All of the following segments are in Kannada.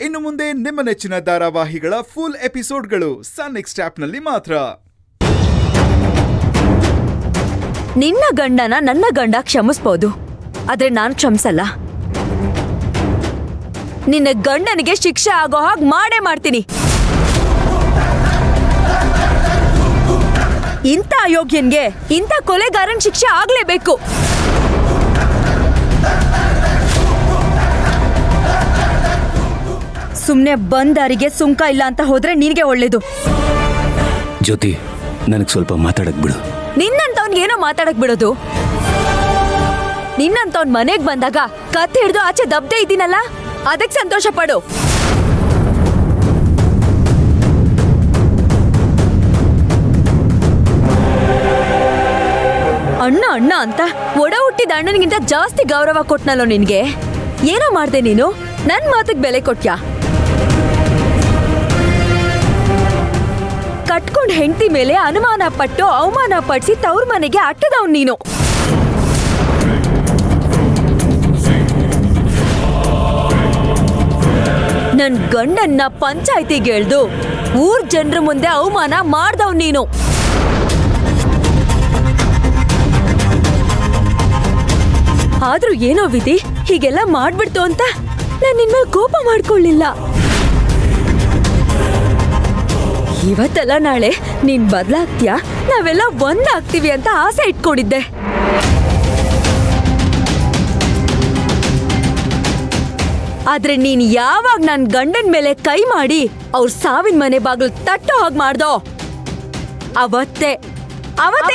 ಇನ್ನು ಮುಂದೆ ನಿಮ್ಮ ನೆಚ್ಚಿನ ಧಾರಾವಾಹಿಗಳ ಫುಲ್ ಎಪಿಸೋಡ್ಗಳು ಸನ್ ನೆಕ್ಸ್ಟ್ ಆಪ್ನಲ್ಲಿ ಮಾತ್ರ. ನಿನ್ನ ಗಂಡನ ನನ್ನ ಗಂಡ ಕ್ಷಮಿಸ್ಬೋದು, ಆದ್ರೆ ನಾನು ಕ್ಷಮಿಸಲ್ಲ. ನಿನ್ನ ಗಂಡನಿಗೆ ಶಿಕ್ಷೆ ಆಗೋ ಹಾಗೆ ಮಾಡೇ ಮಾಡ್ತೀನಿ. ಇಂಥ ಅಯೋಗ್ಯನ್ಗೆ ಇಂಥ ಕೊಲೆಗಾರನ್ ಶಿಕ್ಷೆ ಆಗ್ಲೇಬೇಕು. ಸುಮ್ನೆ ಬಂದಾರಿಗೆ ಸುಂಕ ಇಲ್ಲ ಅಂತ ಹೋದ್ರೆ ನಿನಗೆ ಒಳ್ಳೇದು. ಜ್ಯೋತಿ, ನನಗೆ ಸ್ವಲ್ಪ ಮಾತಾಡಕ್ ಬಿಡು. ನಿನ್ನಂತವ್ನ್ ಏನೋ ಮಾತಾಡಕ್ ಬಿಡೋದು? ನಿನ್ನಂತವ್ನ್ ಮನೆಗ್ ಬಂದಾಗ ಕತ್ತೆ ಹಿಡ್ದು ಆಚೆ ದಬ್ದೇ ಇದ್ದೀನಲ್ಲ, ಅದಕ್ಕೆ ಸಂತೋಷ ಪಡು. ಅಣ್ಣ ಅಣ್ಣ ಅಂತ ಒಡ ಹುಟ್ಟಿದ ಅಣ್ಣನಿಗಿಂತ ಜಾಸ್ತಿ ಗೌರವ ಕೊಟ್ನಲ್ಲೋ ನಿನ್ಗೆ. ಏನೋ ಮಾಡ್ದೆ ನೀನು, ನನ್ ಮಾತಿಗೆ ಬೆಲೆ ಕೊಟ್ಯಾ? ಕಟ್ಕೊಂಡ್ ಹೆಂಡತಿ ಮೇಲೆ ಅನುಮಾನ ಪಟ್ಟು ಅವಮಾನ ಪಡಿಸಿ ತವ್ರ ಮನೆಗೆ ಅಟ್ಟದವ್ ನೀನು. ನನ್ ಗಂಡನ್ನ ಪಂಚಾಯ್ತಿಗೆ ಎಳ್ದು ಊರ್ ಜನರ ಮುಂದೆ ಅವಮಾನ ಮಾಡ್ದವ್ ನೀನು. ಆದ್ರೂ ಏನೋ ವಿಧಿ ಹೀಗೆಲ್ಲ ಮಾಡ್ಬಿಡ್ತು ಅಂತ ನಾನ್ ನಿನ್ಮೇಲೆ ಕೋಪ ಮಾಡ್ಕೊಳ್ಳಿಲ್ಲ. ಇವತ್ತೆಲ್ಲ ನಾಳೆ ನೀನ್ ಬದ್ಲಾಗ್ತೀಯ, ನಾವೆಲ್ಲ ಒಂದಾಗ್ತೀವಿ ಅಂತ ಆಸೆ ಇಟ್ಕೊಂಡಿದ್ದೆ. ಆದ್ರೆ ನೀನ್ ಯಾವಾಗ ನನ್ ಗಂಡನ್ ಮೇಲೆ ಕೈ ಮಾಡಿ ಅವ್ರ ಸಾವಿನ ಮನೆ ಬಾಗಿಲು ತಟ್ಟೋ ಹಾಗೆ ಮಾಡ್ದೋ, ಅವತ್ತೇ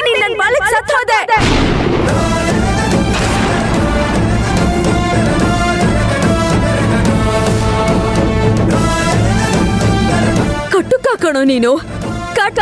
ನೀನ್ ನನ್ ಬಾಲಕ್ ಸತ್ತು ಹೋದೆ. ಕಟ್ಟುಕ ಕಣೋ ನೀನು, ಕಟ್ಟ.